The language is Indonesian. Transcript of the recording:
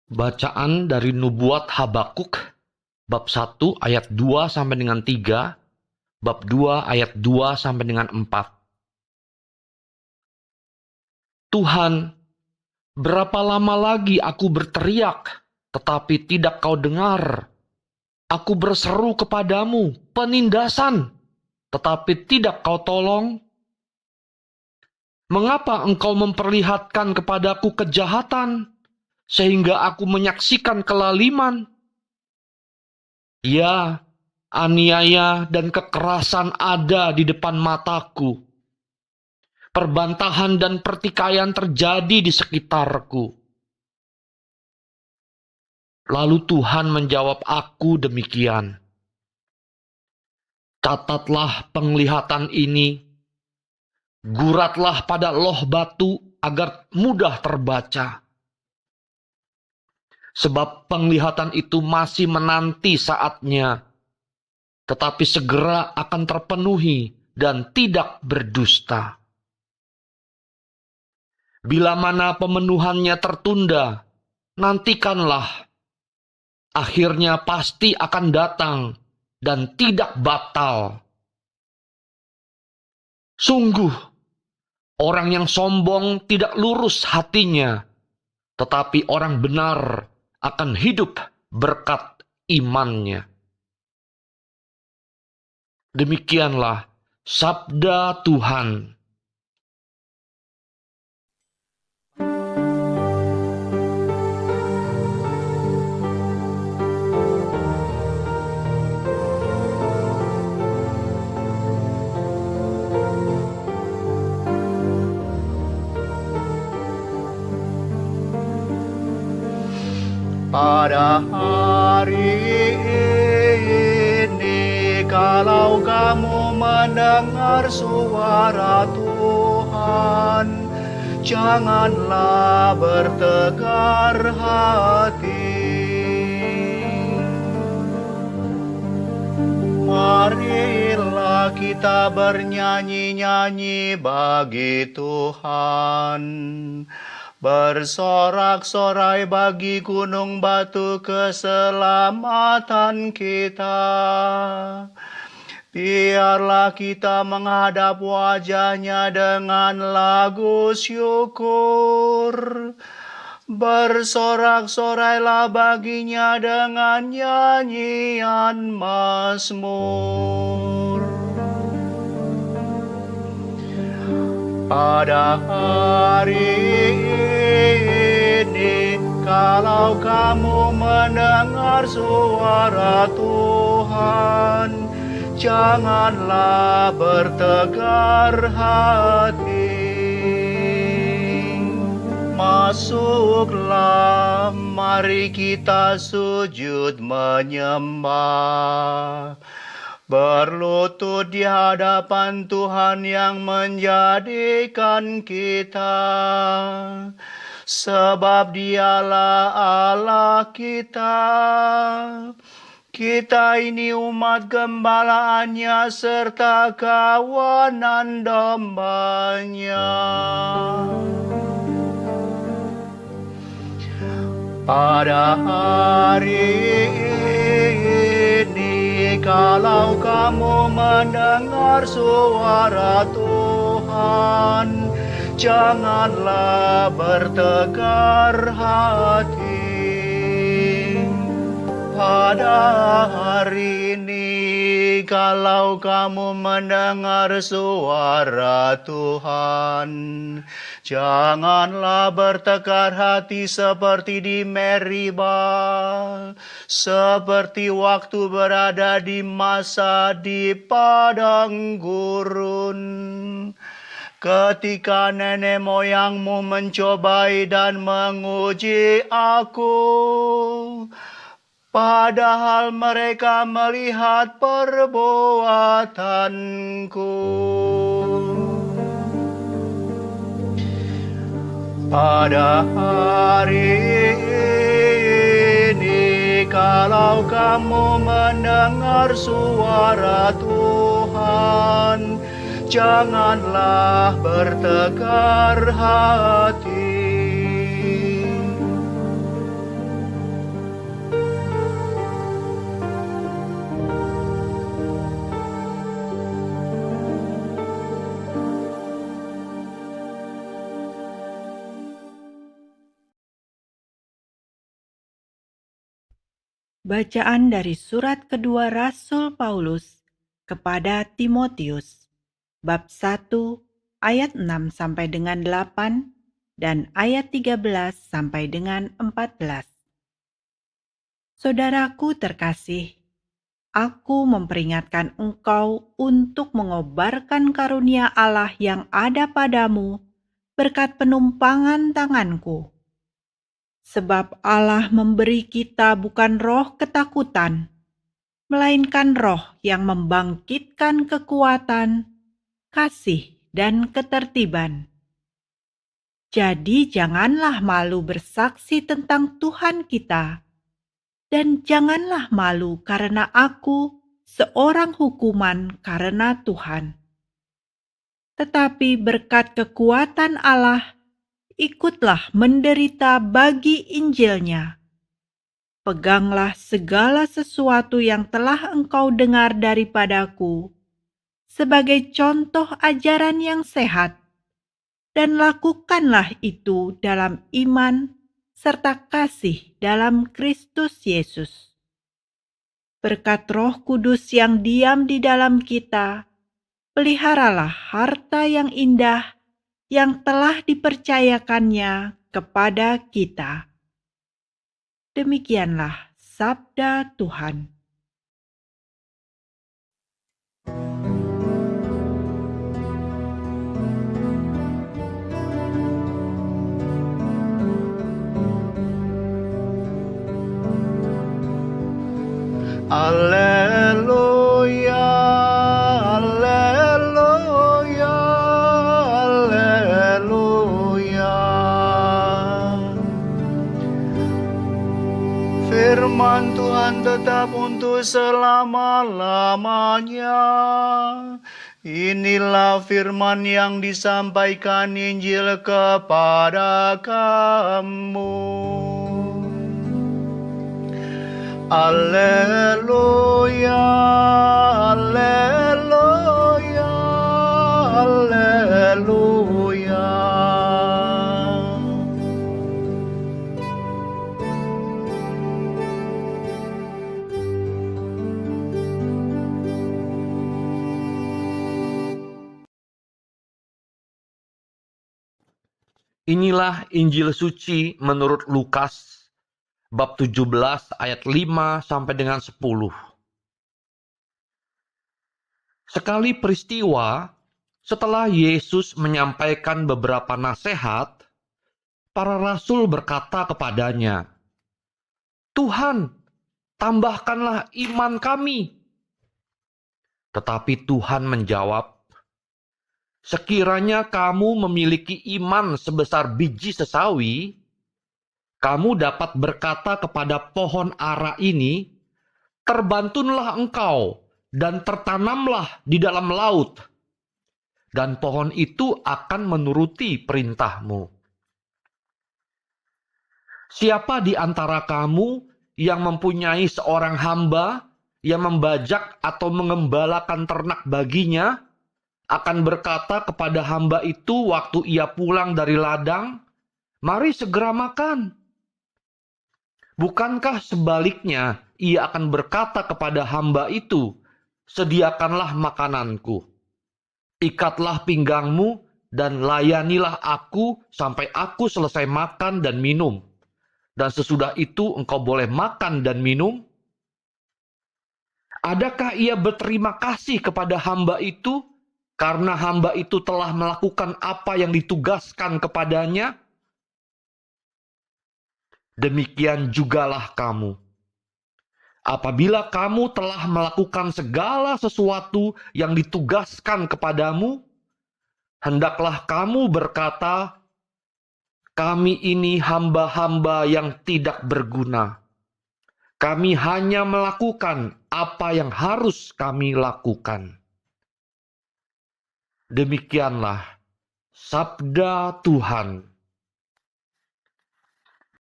Bacaan dari Nubuat Habakuk, bab 1 ayat 2 sampai dengan 3, bab 2 ayat 2 sampai dengan 4. Tuhan, berapa lama lagi aku berteriak, tetapi tidak kau dengar? Aku berseru kepadamu, penindasan, tetapi tidak kau tolong? Mengapa engkau memperlihatkan kepadaku kejahatan, sehingga aku menyaksikan kelaliman? Ya, aniaya dan kekerasan ada di depan mataku. Perbantahan dan pertikaian terjadi di sekitarku. Lalu Tuhan menjawab aku demikian. Catatlah penglihatan ini, guratlah pada loh batu agar mudah terbaca. Sebab penglihatan itu masih menanti saatnya, tetapi segera akan terpenuhi dan tidak berdusta. Bila mana pemenuhannya tertunda, nantikanlah. Akhirnya pasti akan datang dan tidak batal. Sungguh, orang yang sombong tidak lurus hatinya, tetapi orang benar akan hidup berkat imannya. Demikianlah sabda Tuhan. Pada hari ini, kalau kamu mendengar suara Tuhan, janganlah bertegar hati. Marilah kita bernyanyi-nyanyi bagi Tuhan. Bersorak-sorai bagi gunung batu keselamatan kita. Biarlah kita menghadap wajah-Nya dengan lagu syukur. Bersorak-sorailah baginya dengan nyanyian mazmur. Pada hari ini, kalau kamu mendengar suara Tuhan, janganlah bertegar hati. Masuklah, mari kita sujud menyembah. Berlutut di hadapan Tuhan yang menjadikan kita, sebab Dialah Allah kita. Kita ini umat gembalaannya serta kawanan domba-Nya. Pada hari ini, kalau kamu mendengar suara Tuhan, janganlah bertegar hati. Pada hari ini, kalau kamu mendengar suara Tuhan, janganlah bertekar hati seperti di Meribah, seperti waktu berada di Masa di padang gurun. Ketika nenek moyangmu mencobai dan menguji aku, padahal mereka melihat perbuatanku. Pada hari ini, kalau kamu mendengar suara Tuhan, janganlah bertegar hati. Bacaan dari surat kedua Rasul Paulus kepada Timotius, bab 1 ayat 6 sampai dengan 8 dan ayat 13 sampai dengan 14. Saudaraku terkasih, aku memperingatkan engkau untuk mengobarkan karunia Allah yang ada padamu berkat penumpangan tanganku. Sebab Allah memberi kita bukan roh ketakutan, melainkan roh yang membangkitkan kekuatan, kasih, dan ketertiban. Jadi janganlah malu bersaksi tentang Tuhan kita, dan janganlah malu karena aku seorang hukuman karena Tuhan. Tetapi berkat kekuatan Allah, ikutlah menderita bagi Injilnya. Peganglah segala sesuatu yang telah engkau dengar daripadaku sebagai contoh ajaran yang sehat, dan lakukanlah itu dalam iman serta kasih dalam Kristus Yesus. Berkat Roh Kudus yang diam di dalam kita, peliharalah harta yang indah yang telah dipercayakannya kepada kita. Demikianlah sabda Tuhan. Alleluia, alleluia, alleluia. Firman Tuhan tetap untuk selama-lamanya. Inilah firman yang disampaikan Injil kepada kamu. Alleluia, alleluia, alleluia. Inilah Injil suci menurut Lukas bab 17 ayat 5 sampai dengan 10. Sekali peristiwa, setelah Yesus menyampaikan beberapa nasihat, para rasul berkata kepadanya, "Tuhan, tambahkanlah iman kami." Tetapi Tuhan menjawab, "Sekiranya kamu memiliki iman sebesar biji sesawi, kamu dapat berkata kepada pohon ara ini, 'Terbantunlah engkau dan tertanamlah di dalam laut,' dan pohon itu akan menuruti perintahmu. Siapa di antara kamu yang mempunyai seorang hamba yang membajak atau mengembalakan ternak baginya, akan berkata kepada hamba itu waktu ia pulang dari ladang, 'Mari segera makan'? Bukankah sebaliknya ia akan berkata kepada hamba itu, 'Sediakanlah makananku. Ikatlah pinggangmu dan layanilah aku sampai aku selesai makan dan minum. Dan sesudah itu engkau boleh makan dan minum?' Adakah ia berterima kasih kepada hamba itu karena hamba itu telah melakukan apa yang ditugaskan kepadanya? Demikian jugalah kamu. Apabila kamu telah melakukan segala sesuatu yang ditugaskan kepadamu, hendaklah kamu berkata, 'Kami ini hamba-hamba yang tidak berguna. Kami hanya melakukan apa yang harus kami lakukan.'" Demikianlah sabda Tuhan.